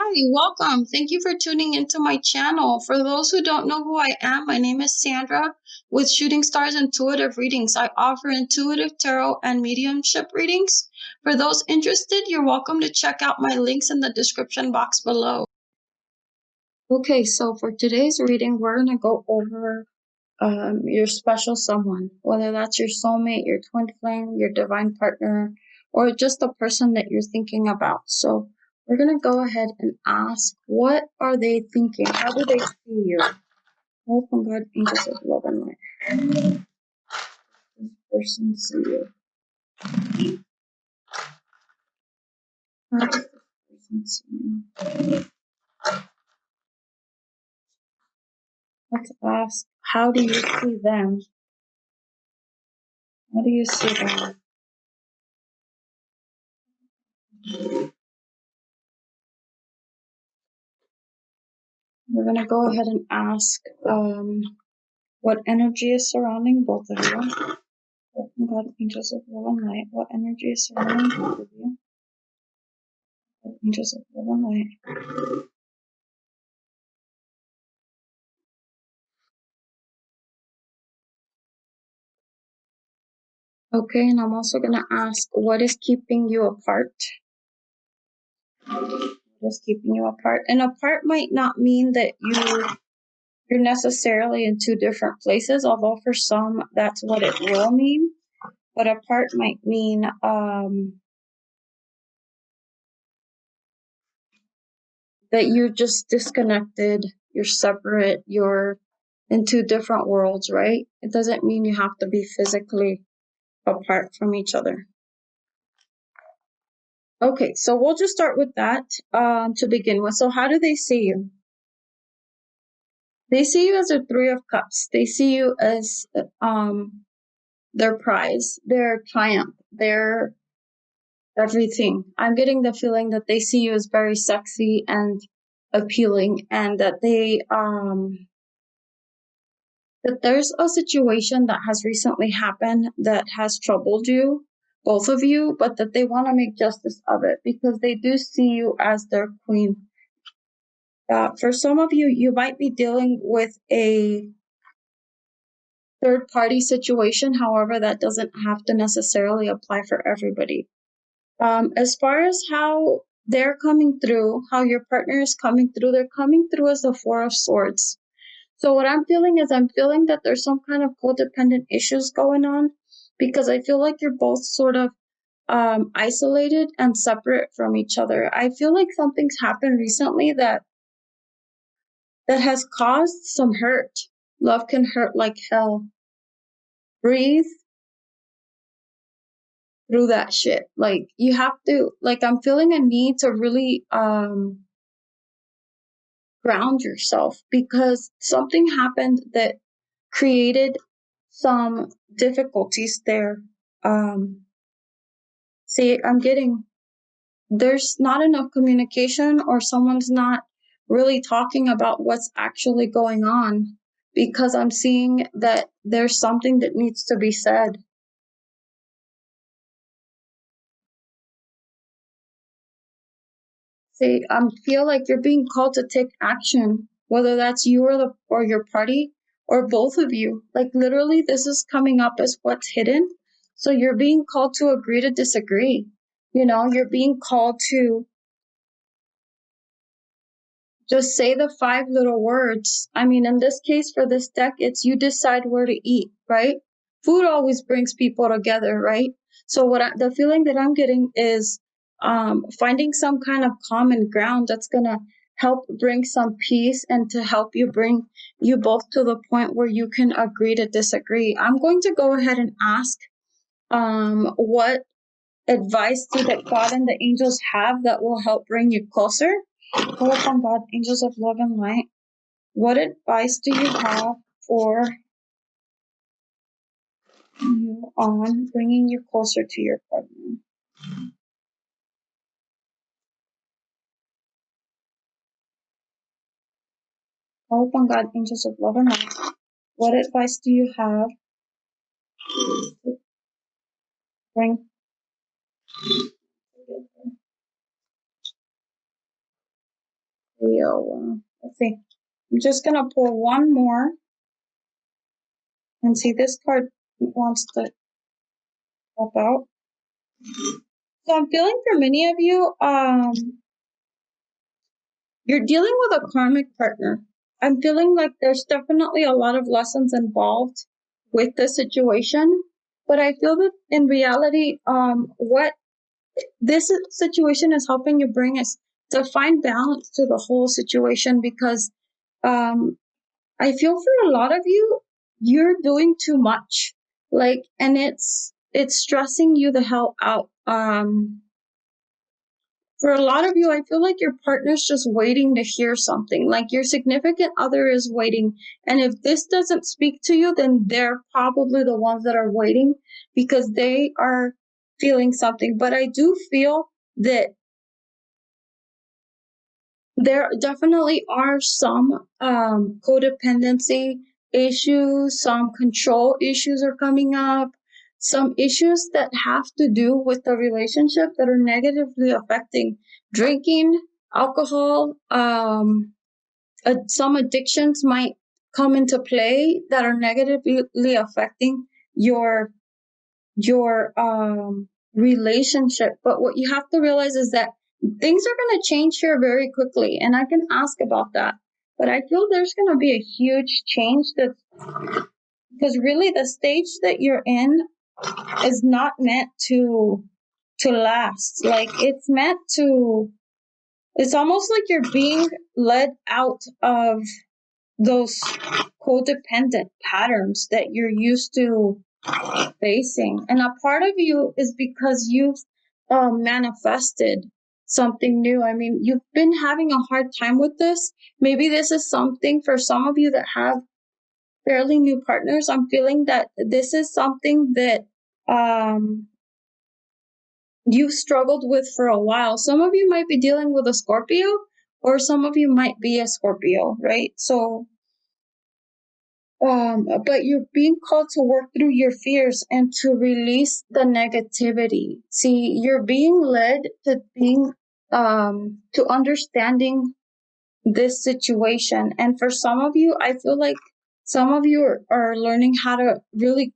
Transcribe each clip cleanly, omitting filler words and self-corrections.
Hi, welcome. Thank you for tuning into my channel. For those who don't know who I am, my name is Sandra with Shooting Stars Intuitive Readings. I offer intuitive tarot and mediumship readings. For those interested, you're welcome to check out my links in the description box below. Okay, so for today's reading, we're going to go over your special someone, whether that's your soulmate, your twin flame, your divine partner, or just the person that you're thinking about. So we're going to go ahead and ask, what are they thinking? How do they see you? Hope and God, angels of love and light. This person see you. How does this person see you? Let's ask, how do you see them? How do you see them? We're going to go ahead and ask what energy is surrounding both of you. God, angels of love and light, what energy is surrounding both of you? God, angels of love and light. Okay, and I'm also going to ask, what is keeping you apart? What is keeping you apart? And apart might not mean that you're necessarily in two different places, although for some that's what it will mean. But apart might mean that you're just disconnected, you're separate, you're in two different worlds, right? It doesn't mean you have to be physically apart from each other. Okay, so we'll just start with that to begin with. So how do they see you? They see you as a Three of Cups. They see you as their prize, their triumph, their everything. I'm getting the feeling that they see you as very sexy and appealing, and that that there's a situation that has recently happened that has troubled you, both of you, but that they want to make justice of it because they do see you as their queen. For some of you, you might be dealing with a third party situation. However, that doesn't have to necessarily apply for everybody. As far as how they're coming through, how your partner is coming through, they're coming through as the Four of Swords. So what I'm feeling is I'm feeling that there's some kind of codependent issues going on because I feel like you're both sort of isolated and separate from each other. I feel like something's happened recently that has caused some hurt. Love can hurt like hell. Breathe through that shit. Like you have to, like I'm feeling a need to really ground yourself because something happened that created some difficulties there. See, I'm getting there's not enough communication, or someone's not really talking about what's actually going on because I'm seeing that there's something that needs to be said. See, I feel like you're being called to take action, whether that's you or your party or both of you. Like literally, this is coming up as what's hidden. So you're being called to agree to disagree. You know, you're being called to just say the 5 little words. I mean, in this case, for this deck, it's you decide where to eat, right? Food always brings people together, right? So the feeling that I'm getting is finding some kind of common ground that's going to help bring some peace and to help you bring you both to the point where you can agree to disagree. I'm going to go ahead and ask what advice do that God and the angels have that will help bring you closer. Call upon God, angels of love and light. What advice do you have for you on bringing you closer to your partner? Call upon God, angels of love and light. What advice do you have to bring together? Leo. Let's see. I'm just going to pull one more and see this card wants to pop out. So I'm feeling for many of you, you're dealing with a karmic partner. I'm feeling like there's definitely a lot of lessons involved with the situation, but I feel that in reality, what this situation is helping you bring is to find balance to the whole situation, because I feel for a lot of you, you're doing too much, like, and it's stressing you the hell out. For a lot of you, I feel like your partner's just waiting to hear something. Like your significant other is waiting. And if this doesn't speak to you, then they're probably the ones that are waiting because they are feeling something. But I do feel that there definitely are some codependency issues, some control issues are coming up, some issues that have to do with the relationship that are negatively affecting drinking, alcohol. Some addictions might come into play that are negatively affecting your relationship. But what you have to realize is that things are going to change here very quickly, and I can ask about that. But I feel there's going to be a huge change, that because really the stage that you're in is not meant to last. Like it's meant to, it's almost like you're being led out of those codependent patterns that you're used to facing. And a part of you is because you've manifested something new. I mean, you've been having a hard time with this. Maybe this is something for some of you that have fairly new partners. I'm feeling that this is something that you've struggled with for a while. Some of you might be dealing with a Scorpio, or some of you might be a Scorpio, right? So but you're being called to work through your fears and to release the negativity. See, you're being led to being, to understanding this situation. And for some of you, I feel like some of you are learning how to really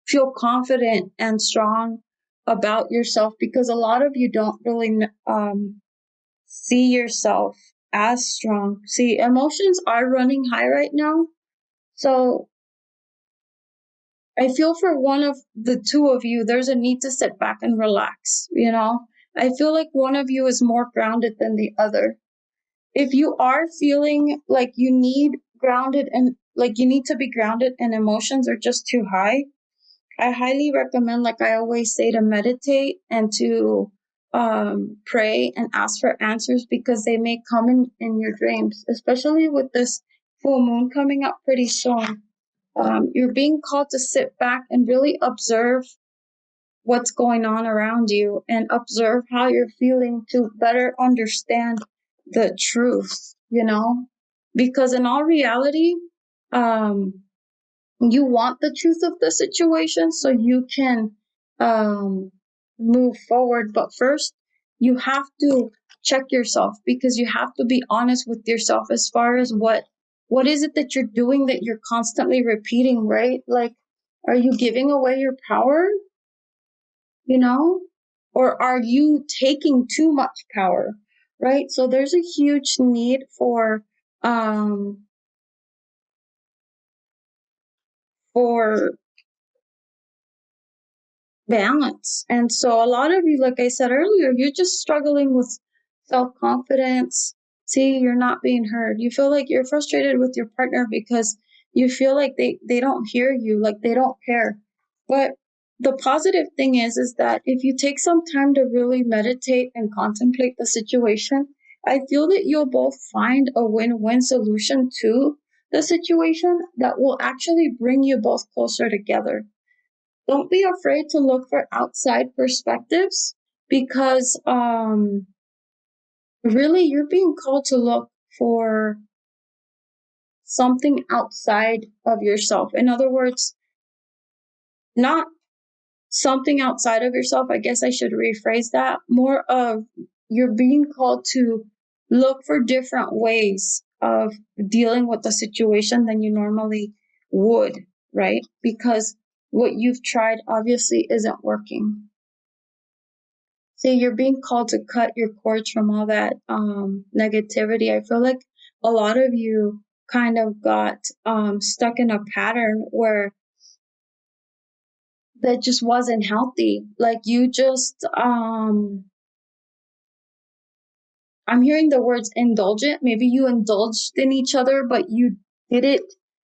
feel confident and strong about yourself, because a lot of you don't really, see yourself as strong. See, emotions are running high right now. So I feel for one of the two of you, there's a need to sit back and relax, you know? I feel like one of you is more grounded than the other. If you are feeling like you need grounded and like you need to be grounded and emotions are just too high, I highly recommend, like I always say, to meditate and to pray and ask for answers, because they may come in your dreams, especially with this full moon coming up pretty soon. You're being called to sit back and really observe what's going on around you and observe how you're feeling to better understand the truth, you know? Because in all reality, you want the truth of the situation so you can move forward. But first, you have to check yourself, because you have to be honest with yourself as far as what is it that you're doing that you're constantly repeating, right? Like, are you giving away your power, you know? Or are you taking too much power, right? So there's a huge need um for balance. And so a lot of you, like I said earlier, you're just struggling with self-confidence. See, you're not being heard. You feel like you're frustrated with your partner because you feel like they don't hear you, like they don't care. But the positive thing is that if you take some time to really meditate and contemplate the situation, I feel that you'll both find a win-win solution to the situation that will actually bring you both closer together. Don't be afraid to look for outside perspectives, because really you're being called to look for something outside of yourself. In other words, not something outside of yourself. I guess I should rephrase that. More of, you're being called to look for different ways of dealing with the situation than you normally would, right? Because what you've tried obviously isn't working. See, you're being called to cut your cords from all that negativity. I feel like a lot of you kind of got stuck in a pattern where that just wasn't healthy. Like you just I'm hearing the words indulgent. Maybe you indulged in each other, but you did it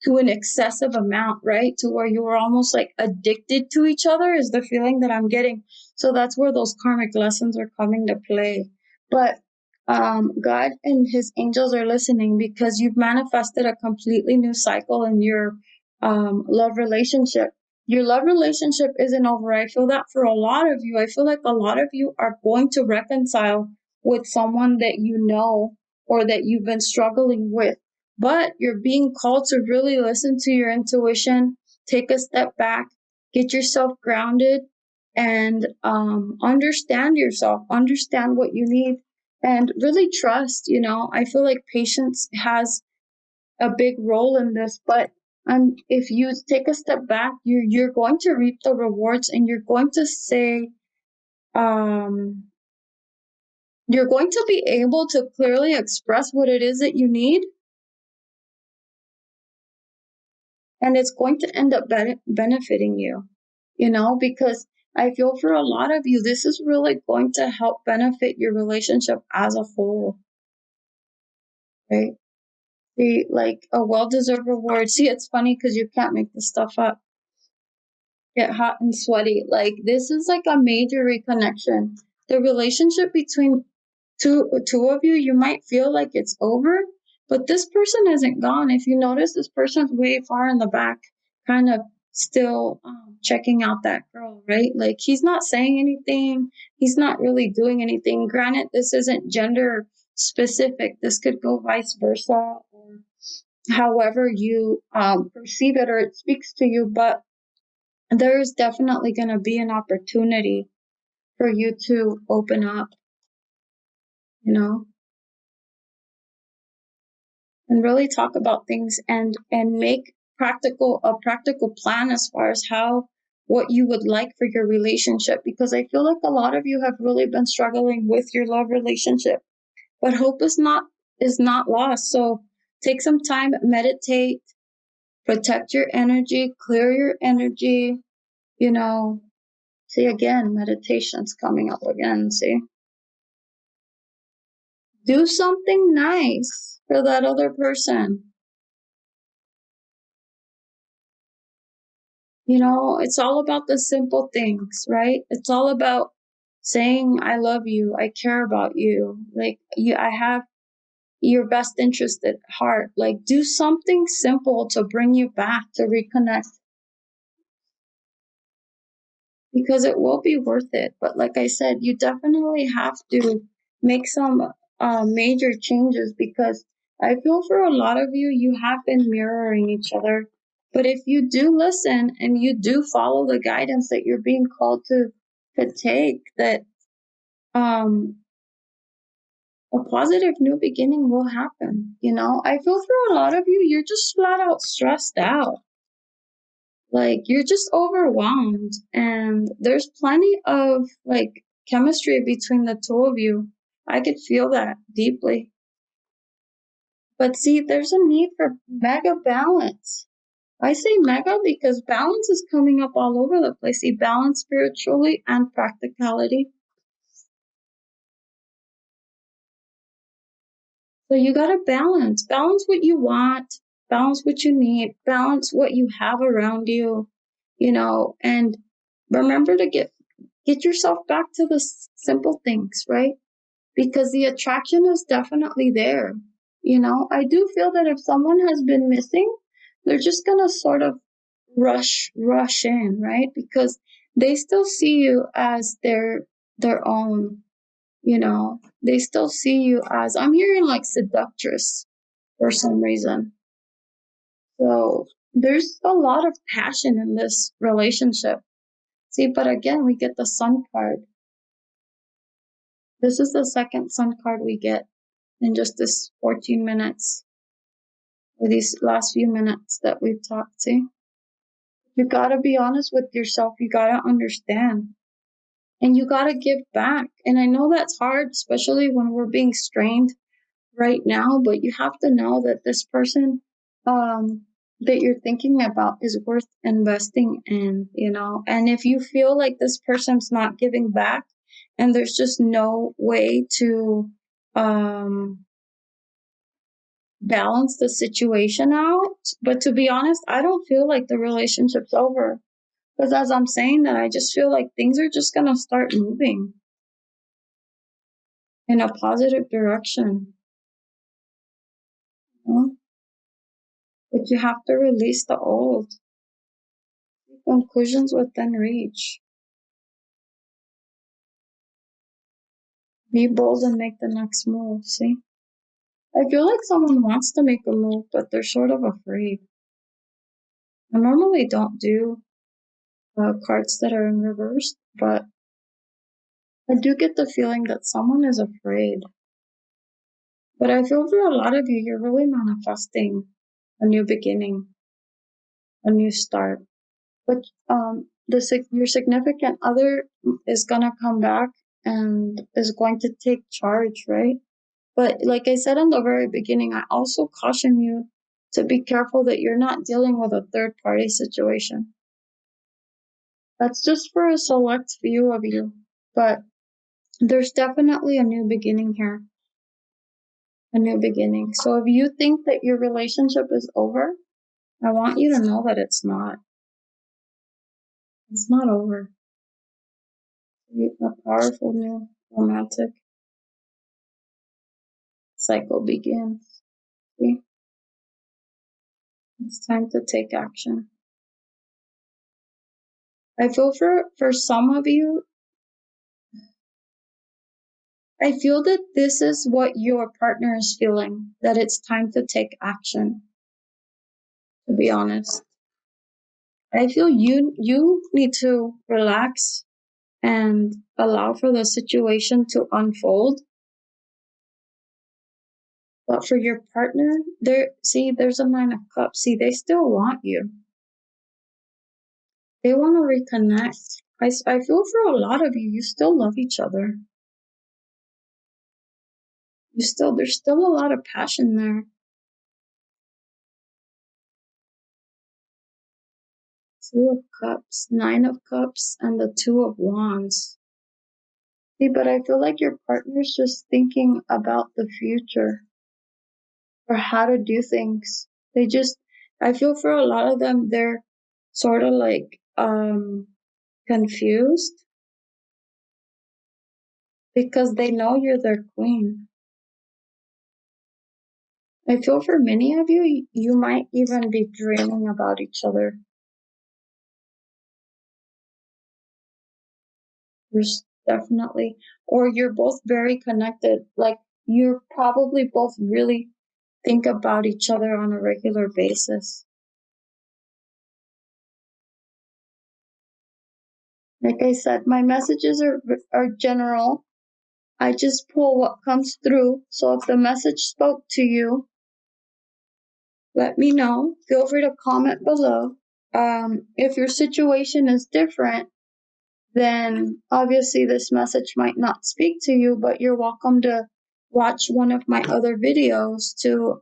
to an excessive amount, right? To where you were almost like addicted to each other is the feeling that I'm getting. So that's where those karmic lessons are coming to play. But God and his angels are listening because you've manifested a completely new cycle in your love relationship. Your love relationship isn't over. I feel that for a lot of you. I feel like a lot of you are going to reconcile with someone that you know or that you've been struggling with. But you're being called to really listen to your intuition, take a step back, get yourself grounded, and understand yourself, understand what you need, and really trust. I feel like patience has a big role in this, but if you take a step back, you're going to reap the rewards, and you're going to say, um, you're going to be able to clearly express what it is that you need, and it's going to end up benefiting you, because I feel for a lot of you, this is really going to help benefit your relationship as a whole, right? See, like a well-deserved reward. See, it's funny because you can't make this stuff up. Get hot and sweaty. Like this is like a major reconnection. The relationship between two of you, you might feel like it's over, but this person isn't gone. If you notice, this person's way far in the back, kind of still checking out that girl, right? Like he's not saying anything. He's not really doing anything. Granted, this isn't gender specific. This could go vice versa, or however you perceive it or it speaks to you. But there's definitely going to be an opportunity for you to open up, you know, and really talk about things and make a practical plan as far as what you would like for your relationship, because I feel like a lot of you have really been struggling with your love relationship, but hope is not lost. So take some time, meditate, protect your energy, clear your energy, you know. See, again, meditation's coming up again. See, do something nice for that other person. It's all about the simple things, right? It's all about saying, I love you, I care about you, like I have your best interest at heart. Like, do something simple to bring you back, to reconnect, because it will be worth it. But like I said, you definitely have to make some major changes, because I feel for a lot of you, you have been mirroring each other. But if you do listen and you do follow the guidance that you're being called to take, that um, a positive new beginning will happen. I feel for a lot of you, you're just flat out stressed out. Like you're just overwhelmed, and there's plenty of like chemistry between the two of you. I could feel that deeply. But see, there's a need for mega balance. I say mega because balance is coming up all over the place. See, balance spiritually and practicality. So you gotta balance what you want, balance what you need, balance what you have around you, and remember to get yourself back to the simple things, right? Because the attraction is definitely there. I do feel that if someone has been missing, they're just gonna sort of rush in, right? Because they still see you as their own. They still see you as, I'm hearing like seductress for some reason. So there's a lot of passion in this relationship. See, but again, we get the sun card. This is the second sun card we get. in just this 14 minutes or these last few minutes that we've talked. See, you gotta be honest with yourself. You gotta understand. And you gotta give back. And I know that's hard, especially when we're being strained right now, but you have to know that this person that you're thinking about is worth investing in, and if you feel like this person's not giving back and there's just no way to balance the situation out. But to be honest, I don't feel like the relationship's over, because as I'm saying that, I just feel like things are just gonna start moving in a positive direction. But you have to release the old. Conclusions within reach. Be bold and make the next move. See, I feel like someone wants to make a move, but they're sort of afraid. I normally don't do cards that are in reverse, but I do get the feeling that someone is afraid. But I feel for a lot of you, you're really manifesting a new beginning, a new start. But your significant other is gonna come back and is going to take charge, right? But like I said in the very beginning, I also caution you to be careful that you're not dealing with a third party situation. That's just for a select few of you, but there's definitely a new beginning here. A new beginning. So if you think that your relationship is over, I want you to know that it's not. It's not over. A powerful new romantic cycle begins. See? It's time to take action. I feel for some of you, I feel that this is what your partner is feeling, that it's time to take action, to be honest. I feel you need to relax and allow for the situation to unfold. But for your partner, there's a 9 of Cups. See, they still want you. They want to reconnect. I feel for a lot of you, you still love each other. There's still a lot of passion there. 2 of Cups, 9 of Cups, and the 2 of Wands. See, but I feel like your partner's just thinking about the future or how to do things. I feel for a lot of them, they're sort of like confused because they know you're their queen. I feel for many of you, you might even be dreaming about each other. There's definitely, or you're both very connected. Like you're probably both really think about each other on a regular basis. Like I said, my messages are general. I just pull what comes through. So if the message spoke to you, let me know. Feel free to comment below. If your situation is different, then obviously this message might not speak to you, but you're welcome to watch one of my other videos to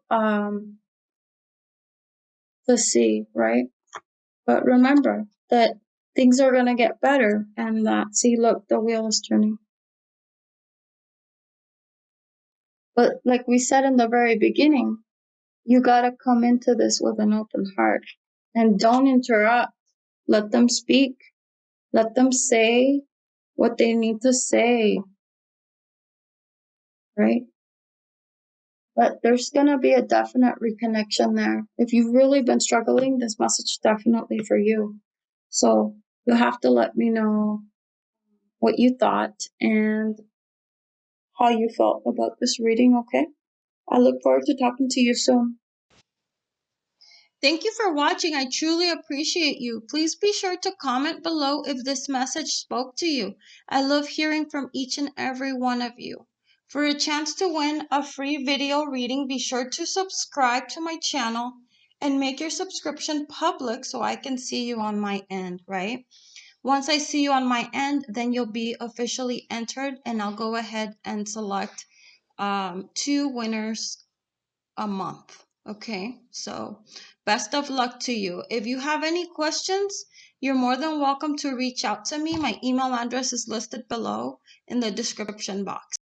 see, right? But remember that things are gonna get better, and that, see, look, the wheel is turning. But like we said in the very beginning, you gotta come into this with an open heart and don't interrupt. Let them speak. Let them say what they need to say, right? But there's gonna be a definite reconnection there. If you've really been struggling, this message is definitely for you. So you'll have to let me know what you thought and how you felt about this reading, okay? I look forward to talking to you soon. Thank you for watching. I truly appreciate you. Please be sure to comment below if this message spoke to you. I love hearing from each and every one of you. For a chance to win a free video reading, be sure to subscribe to my channel and make your subscription public so I can see you on my end, right? Once I see you on my end, then you'll be officially entered, and I'll go ahead and select 2 winners a month. Okay, so best of luck to you. If you have any questions, you're more than welcome to reach out to me. My email address is listed below in the description box.